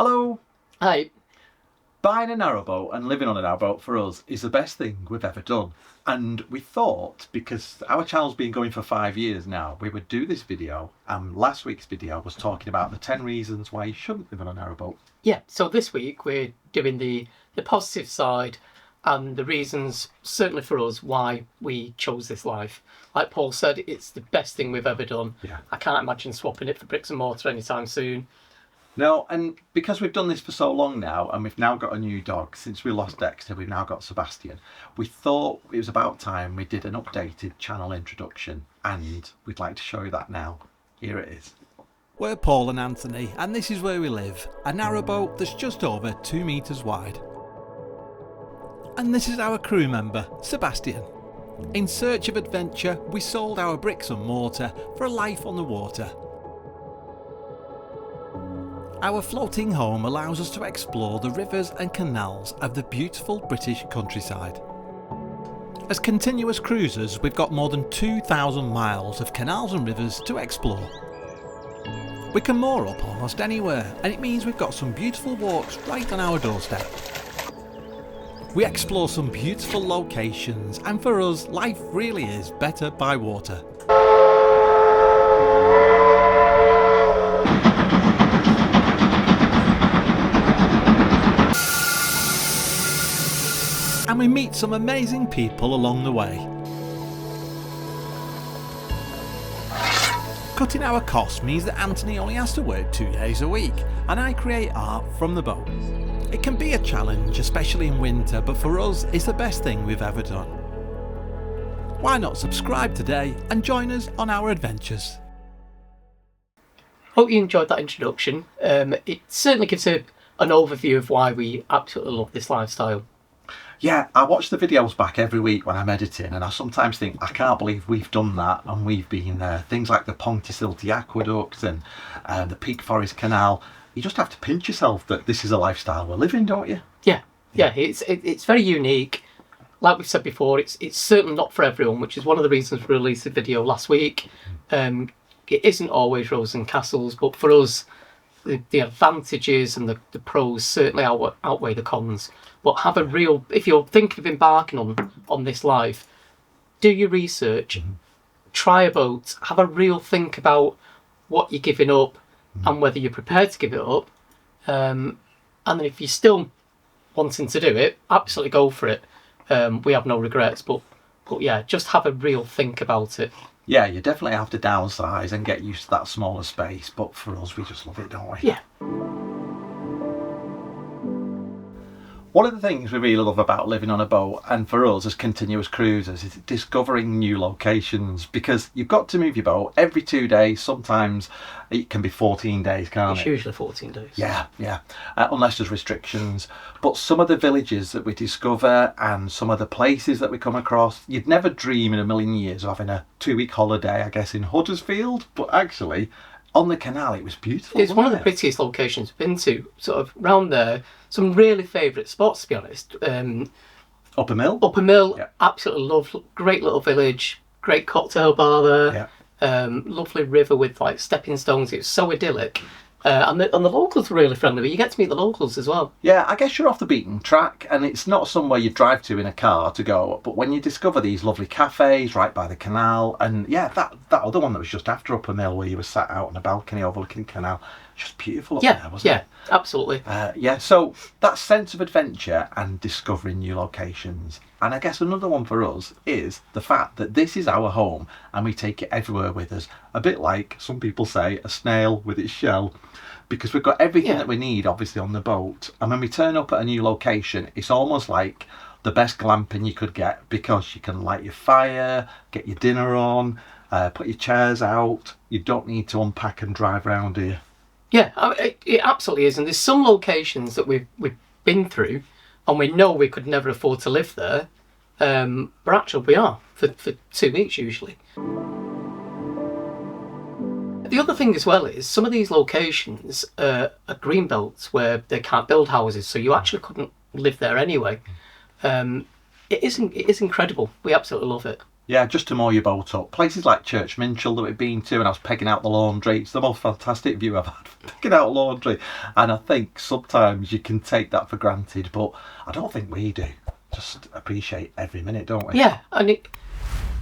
Hello! Hi. Buying a narrowboat and living on a narrowboat for us is the best thing we've ever done. And we thought, because our channel's been going for 5 years now, we would do this video. And last week's video was talking about the 10 reasons why you shouldn't live on a narrowboat. Yeah, so this week we're doing the positive side and the reasons, certainly for us, why we chose this life. Like Paul said, it's the best thing we've ever done. Yeah. I can't imagine swapping it for bricks and mortar anytime soon. No, and because we've done this for so long now, and we've now got a new dog, since we lost Dexter, we've now got Sebastian, we thought it was about time we did an updated channel introduction, and we'd like to show you that now. Here it is. We're Paul and Anthony, and this is where we live, a narrowboat that's just over 2 metres wide. And this is our crew member, Sebastian. In search of adventure, we sold our bricks and mortar for a life on the water. Our floating home allows us to explore the rivers and canals of the beautiful British countryside. As continuous cruisers, we've got more than 2,000 miles of canals and rivers to explore. We can moor up almost anywhere, and it means we've got some beautiful walks right on our doorstep. We explore some beautiful locations, and for us, life really is better by water. And we meet some amazing people along the way. Cutting our costs means that Anthony only has to work 2 days a week, and I create art from the boat. It can be a challenge, especially in winter, but for us, it's the best thing we've ever done. Why not subscribe today and join us on our adventures? Hope you enjoyed that introduction. It certainly gives an overview of why we absolutely love this lifestyle. Yeah, I watch the videos back every week when I'm editing, and I sometimes think, I can't believe we've done that and we've been there. Things like the Pontysilty Aqueduct and the Peak Forest Canal. You just have to pinch yourself that this is a lifestyle we're living, don't you? Yeah, it's very unique. Like we've said before, it's certainly not for everyone, which is one of the reasons we released the video last week. It isn't always roses and castles, but for us, the advantages and the pros certainly outweigh the cons. But have a real, if you're thinking of embarking on this life, do your research, try a boat, have a real think about what you're giving up and whether you're prepared to give it up. And then if you're still wanting to do it, absolutely go for it. We have no regrets, but yeah, just have a real think about it. Yeah, you definitely have to downsize and get used to that smaller space, but for us, we just love it, don't we? Yeah. One of the things we really love about living on a boat, and for us as continuous cruisers, is discovering new locations, because you've got to move your boat every 2 days. Sometimes it can be 14 days, can't it? It's usually 14 days. Yeah, unless there's restrictions. But some of the villages that we discover and some of the places that we come across, you'd never dream in a million years of having a 2-week holiday, I guess, in Huddersfield, but actually on the canal it was beautiful. It's one of the prettiest locations I've been to, sort of round there. Some really favourite spots, to be honest. Upper Mill, yeah. Absolutely love. Great little village, great cocktail bar there. Yeah. Lovely river with like stepping stones. It's so idyllic. And the locals are really friendly, but you get to meet the locals as well. Yeah, I guess you're off the beaten track, and it's not somewhere you drive to in a car to go, but when you discover these lovely cafes right by the canal, and yeah, that other one that was just after Upper Mill where you were sat out on a balcony overlooking the canal, just beautiful up there, wasn't it? Yeah, absolutely. So that sense of adventure and discovering new locations. And I guess another one for us is the fact that this is our home and we take it everywhere with us. A bit like some people say, a snail with its shell, because we've got everything that we need, obviously, on the boat. And when we turn up at a new location, it's almost like the best glamping you could get, because you can light your fire, get your dinner on, put your chairs out. You don't need to unpack and drive around here. Yeah, it absolutely is. And there's some locations that we've been through and we know we could never afford to live there, but actually we are for 2 weeks usually. The other thing as well is some of these locations are green belts where they can't build houses, so you actually couldn't live there anyway. It is incredible. We absolutely love it. Yeah, just to moor your boat up. Places like Church Minchell that we've been to, and I was pegging out the laundry. It's the most fantastic view I've had, pegging out laundry. And I think sometimes you can take that for granted, but I don't think we do. Just appreciate every minute, don't we? Yeah, and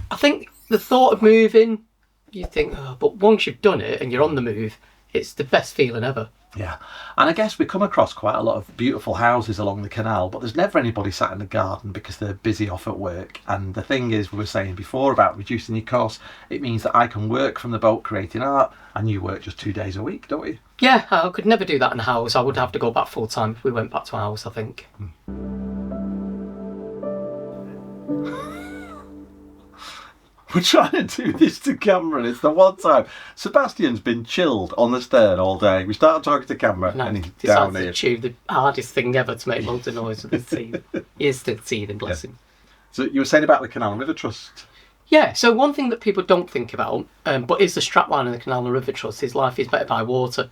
I think the thought of moving, you think, oh, but once you've done it and you're on the move, it's the best feeling ever. Yeah, and I guess we come across quite a lot of beautiful houses along the canal, but there's never anybody sat in the garden because they're busy off at work. And the thing is, we were saying before about reducing your costs, it means that I can work from the boat creating art, and you work just 2 days a week, don't you? Yeah, I could never do that in a house. I would have to go back full time if we went back to a house, I think. We're trying to do this to camera, and it's the one time Sebastian's been chilled on the stern all day. We started talking to camera, and he's down here. To chew the hardest thing ever to make loads of noise with his teeth. He is still teething, bless him. So you were saying about the Canal and River Trust. Yeah, so one thing that people don't think about, but is the strapline of the Canal and River Trust, is life is better by water.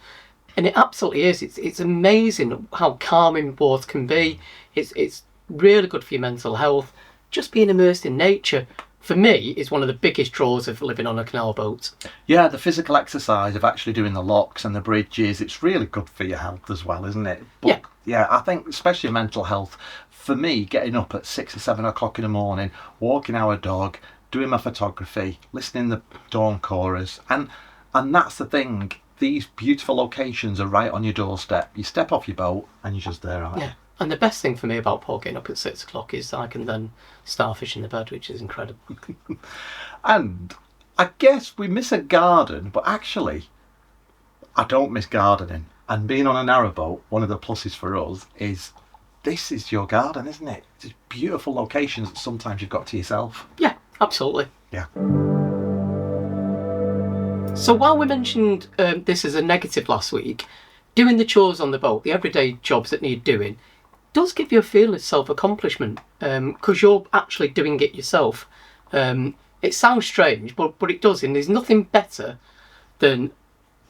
And it absolutely is. It's amazing how calming water can be. It's really good for your mental health. Just being immersed in nature, for me, is one of the biggest draws of living on a canal boat. Yeah, the physical exercise of actually doing the locks and the bridges, it's really good for your health as well, isn't it? But, yeah, I think especially mental health, for me, getting up at 6 or 7 o'clock in the morning, walking our dog, doing my photography, listening to the dawn chorus, and that's the thing. These beautiful locations are right on your doorstep. You step off your boat and you're just there, aren't you? Yeah, and the best thing for me about Paul getting up at 6 o'clock is I can then starfish in the bed, which is incredible. And I guess we miss a garden, but actually, I don't miss gardening. And being on a narrowboat, one of the pluses for us is this is your garden, isn't it? It's beautiful locations that sometimes you've got to yourself. Yeah, absolutely. Yeah. So while we mentioned this as a negative last week, doing the chores on the boat, the everyday jobs that need doing, does give you a feel of self-accomplishment because you're actually doing it yourself. It sounds strange, but it does, and there's nothing better than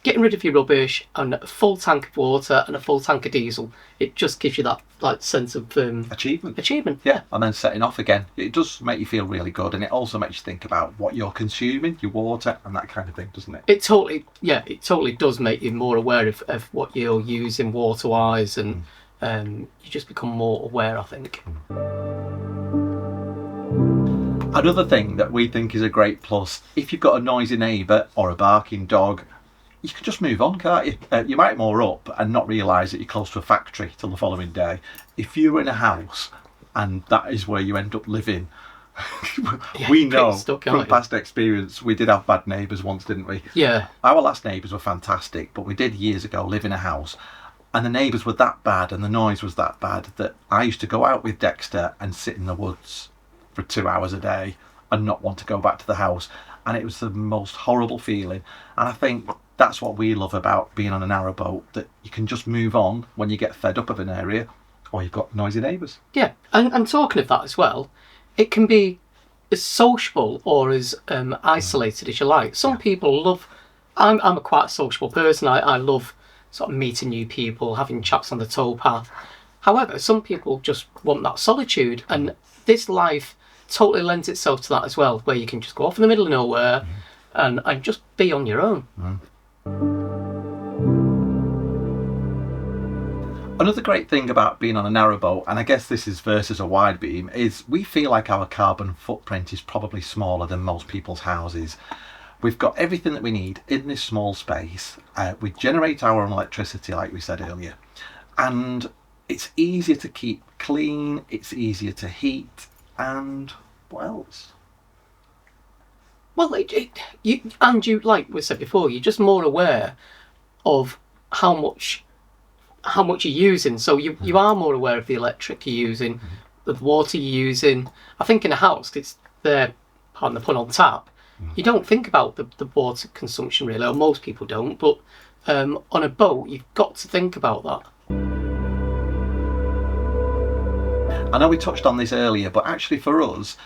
getting rid of your rubbish and a full tank of water and a full tank of diesel. It just gives you that sense of achievement. Yeah, and then setting off again. It does make you feel really good, and it also makes you think about what you're consuming, your water, and that kind of thing, doesn't it? It totally does make you more aware of what you're using water-wise, and you just become more aware, I think. Another thing that we think is a great plus, if you've got a noisy neighbour or a barking dog, you can just move on, can't you? You might moor up and not realise that you're close to a factory till the following day. If you're in a house and that is where you end up living, we know from past experience, we did have bad neighbours once, didn't we? Yeah. Our last neighbours were fantastic, but we did years ago live in a house and the neighbours were that bad and the noise was that bad that I used to go out with Dexter and sit in the woods for 2 hours a day and not want to go back to the house. And it was the most horrible feeling. And I think that's what we love about being on a narrowboat, that you can just move on when you get fed up of an area or you've got noisy neighbours. Yeah, and talking of that as well, it can be as sociable or as isolated as you like. Some people love... I'm a quite sociable person. I love sort of meeting new people, having chats on the towpath. However, some people just want that solitude, and this life totally lends itself to that as well, where you can just go off in the middle of nowhere and just be on your own. Another great thing about being on a narrowboat, and I guess this is versus a wide beam, is we feel like our carbon footprint is probably smaller than most people's houses. We've got everything that we need in this small space. We generate our own electricity, like we said earlier, and it's easier to keep clean, it's easier to heat, and what else? Well, you like we said before, you're just more aware of how much you're using. So you are more aware of the electric you're using, the water you're using. I think in a house, it's there, pardon the pun, on tap. You don't think about the water consumption really, or most people don't. But on a boat, you've got to think about that. I know we touched on this earlier, but actually for us,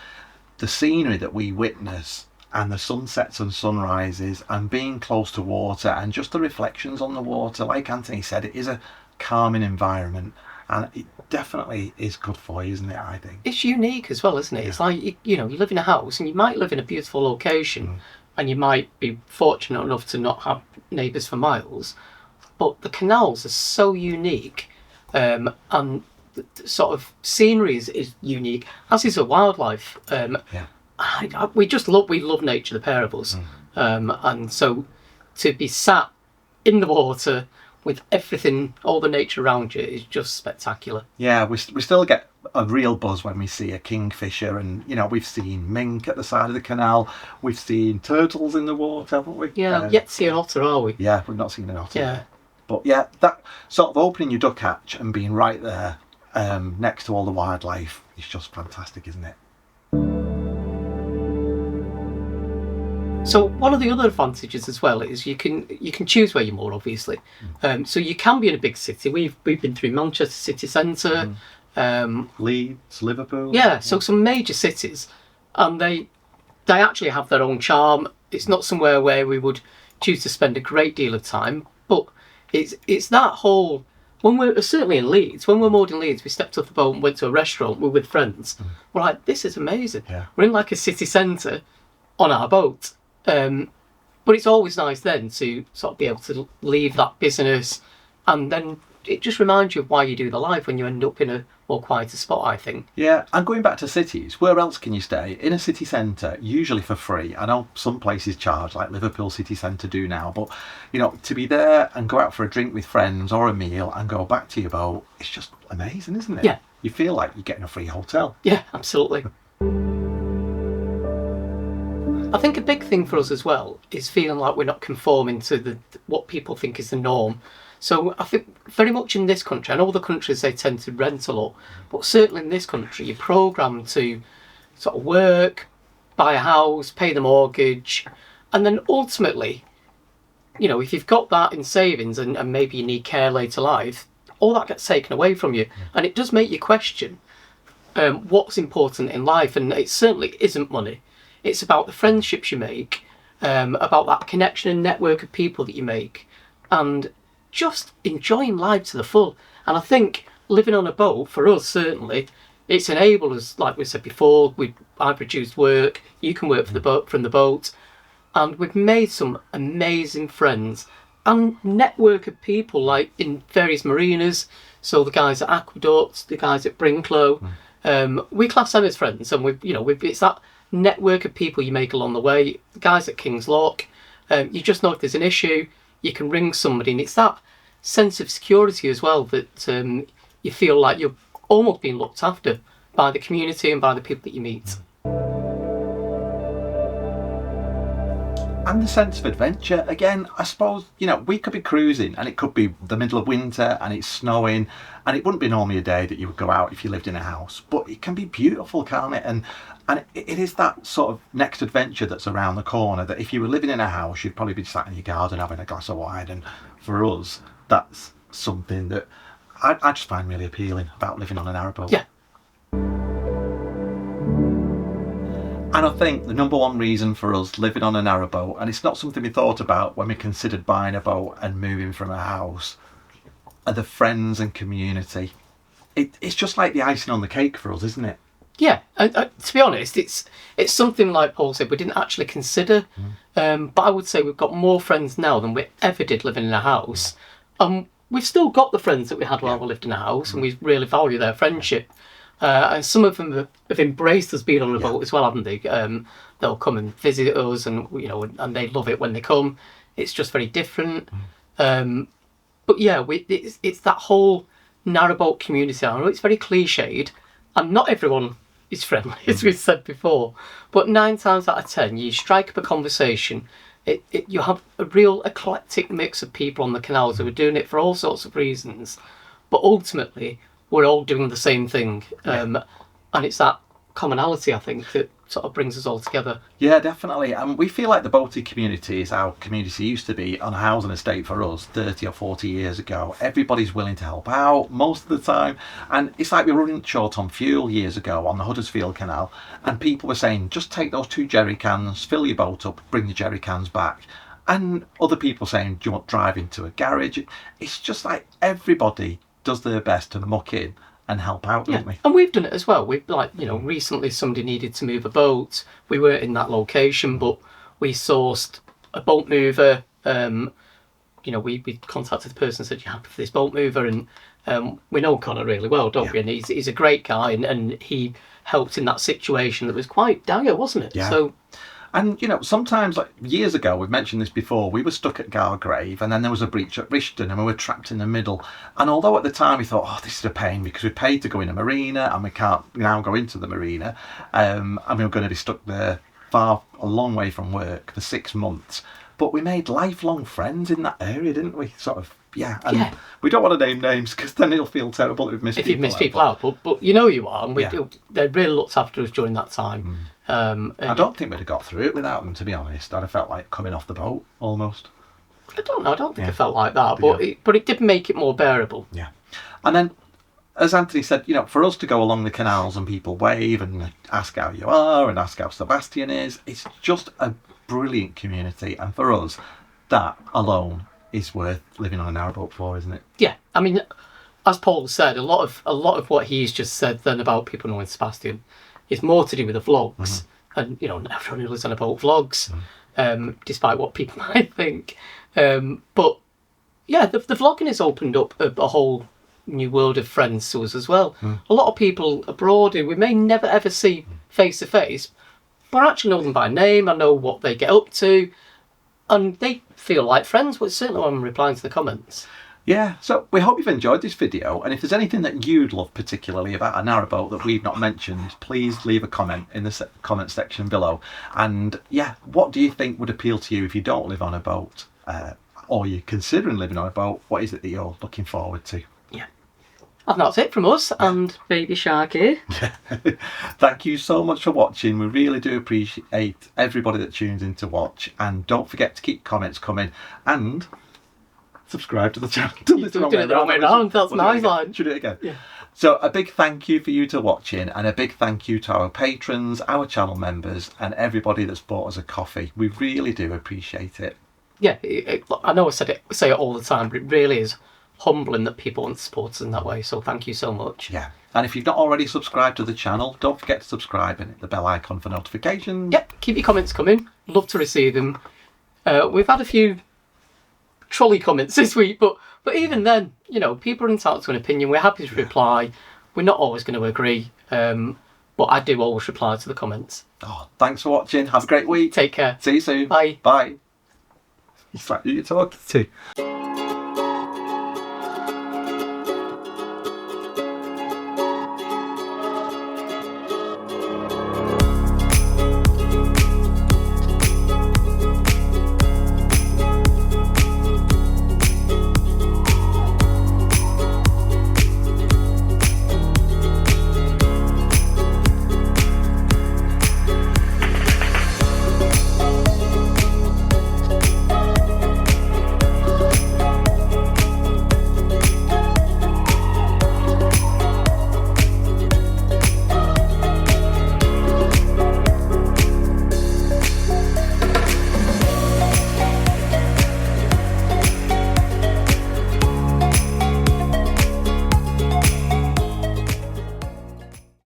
the scenery that we witness and the sunsets and sunrises and being close to water and just the reflections on the water, like Anthony said, it is a calming environment. And it definitely is good for you, isn't it, I think? It's unique as well, isn't it? It's like, you live in a house and you might live in a beautiful location and you might be fortunate enough to not have neighbours for miles, but the canals are so unique, and the sort of scenery is unique, as is the wildlife. We love nature, the pair of us, and so to be sat in the water with everything, all the nature around you, is just spectacular. Yeah, we still get a real buzz when we see a kingfisher, and we've seen mink at the side of the canal, we've seen turtles in the water, haven't we? Yeah, yet to see an otter, are we? Yeah, we've not seen an otter. Yeah. But yeah, that sort of opening your duck hatch and being right there next to all the wildlife is just fantastic, isn't it? So one of the other advantages as well is you can choose where you moor, obviously. So you can be in a big city. We've been through Manchester city centre, Leeds, Liverpool. Yeah, so some major cities, and they actually have their own charm. It's not somewhere where we would choose to spend a great deal of time, but it's that whole. When we're certainly in Leeds, when we're moored in Leeds, we stepped off the boat and went to a restaurant. We're with friends. We're like, this is amazing. Yeah. We're in like a city centre on our boat. But it's always nice then to sort of be able to leave that business, and then it just reminds you of why you do the life when you end up in a more quieter spot, I think. Yeah, and going back to cities, where else can you stay? In a city centre, usually for free. I know some places charge, like Liverpool city centre do now, but to be there and go out for a drink with friends or a meal and go back to your boat, it's just amazing, isn't it? Yeah. You feel like you're getting a free hotel. Yeah, absolutely. I think a big thing for us as well is feeling like we're not conforming to what people think is the norm. So I think very much in this country, I know other countries they tend to rent a lot, but certainly in this country you're programmed to sort of work, buy a house, pay the mortgage, and then ultimately, if you've got that in savings and maybe you need care later life, all that gets taken away from you. And it does make you question what's important in life, and it certainly isn't money. It's about the friendships you make, about that connection and network of people that you make, and just enjoying life to the full. And I think living on a boat, for us certainly, it's enabled us, like we said before, I've reduced work, you can work from the boat, and we've made some amazing friends and network of people, like in various marinas. So the guys at Aqueduct, the guys at Brinklow, we class them as friends, and it's that network of people you make along the way. The guys at King's Lock, you just know if there's an issue, you can ring somebody, and it's that sense of security as well that you feel like you're almost being looked after by the community and by the people that you meet. And the sense of adventure, again, I suppose, we could be cruising and it could be the middle of winter and it's snowing, and it wouldn't be normally a day that you would go out if you lived in a house, but it can be beautiful, can't it? And it is that sort of next adventure that's around the corner, that if you were living in a house, you'd probably be sat in your garden having a glass of wine. And for us, that's something that I just find really appealing about living on a narrowboat. Yeah. And I think the number one reason for us living on a narrowboat, and it's not something we thought about when we considered buying a boat and moving from a house, are the friends and community. It's just like the icing on the cake for us, isn't it? Yeah, to be honest, it's something like Paul said we didn't actually consider, but I would say we've got more friends now than we ever did living in a house. We've still got the friends that we had while we lived in a house, and we really value their friendship. And some of them have embraced us being on a boat as well, haven't they? They'll come and visit us, and and they love it when they come. It's just very different. But yeah, it's that whole narrowboat community. I know it's very cliched, and not everyone is friendly, as we've said before. But 9 times out of 10, you strike up a conversation. You have a real eclectic mix of people on the canals who are doing it for all sorts of reasons. But ultimately, we're all doing the same thing. And it's that commonality, I think, that sort of brings us all together. Yeah, definitely. And we feel like the boating community is how community used to be on a housing estate for us 30 or 40 years ago. Everybody's willing to help out most of the time. And it's like we were running short on fuel years ago on the Huddersfield Canal, and people were saying, just take those 2 jerry cans, fill your boat up, bring the jerry cans back. And other people saying, do you want to drive into a garage? It's just like everybody does their best to muck in and help out, don't we? And we've done it as well. We've recently somebody needed to move a boat. We weren't in that location, but we sourced a boat mover. We contacted the person and said, "You happy for this boat mover?" And we know Connor really well, don't we? And he's a great guy, and he helped in that situation that was quite dire, wasn't it? Yeah. So. And, sometimes, like years ago, we've mentioned this before, we were stuck at Gargrave and then there was a breach at Rishton and we were trapped in the middle. And although at the time we thought, this is a pain because we paid to go in a marina and we can't now go into the marina, and we were going to be stuck there a long way from work for 6 months. But we made lifelong friends in that area, didn't we? Sort of, yeah. And we don't want to name names because then it'll feel terrible if you've missed people out. But you are, and they really looked after us during that time. I don't think we'd have got through it without them, to be honest. I'd have felt like coming off the boat almost. I don't know. I don't think it felt like that, but it did make it more bearable. Yeah. And then, as Anthony said, for us to go along the canals and people wave and ask how you are and ask how Sebastian is, it's just a brilliant community. And for us, that alone is worth living on a narrowboat for, isn't it? Yeah. I mean, as Paul said, a lot of what he's just said then about people knowing Sebastian is more to do with the vlogs. And everyone who lives on a boat vlogs, despite what people might think. But yeah, the vlogging has opened up a whole new world of friends to us as well. A lot of people abroad who we may never ever see face to face, but I actually know them by name. I know what they get up to, and they feel like friends. Well, certainly when I'm replying to the comments. Yeah, so we hope you've enjoyed this video, and if there's anything that you'd love particularly about a narrowboat that we've not mentioned, please leave a comment in the comment section below. And yeah, what do you think would appeal to you if you don't live on a boat, or you're considering living on a boat? What is it that you're looking forward to? Yeah. And that's it from us and Baby Shark here. Thank you so much for watching. We really do appreciate everybody that tunes in to watch, and don't forget to keep comments coming and subscribe to the channel. That's my line. Should we do it again? Yeah. So a big thank you for you to watching, and a big thank you to our patrons, our channel members, and everybody that's bought us a coffee. We really do appreciate it. Yeah, I know I say it all the time, but it really is humbling that people want to support us in that way. So thank you so much. Yeah. And if you've not already subscribed to the channel, don't forget to subscribe and hit the bell icon for notifications. Yep, keep your comments coming. Love to receive them. We've had a few trolley comments this week, but even then, people are entitled to an opinion. We're happy to reply. We're not always going to agree, but I do always reply to the comments. Thanks for watching. Have a great week. Take care. See you soon. Bye. Bye. It's like who you're talking to.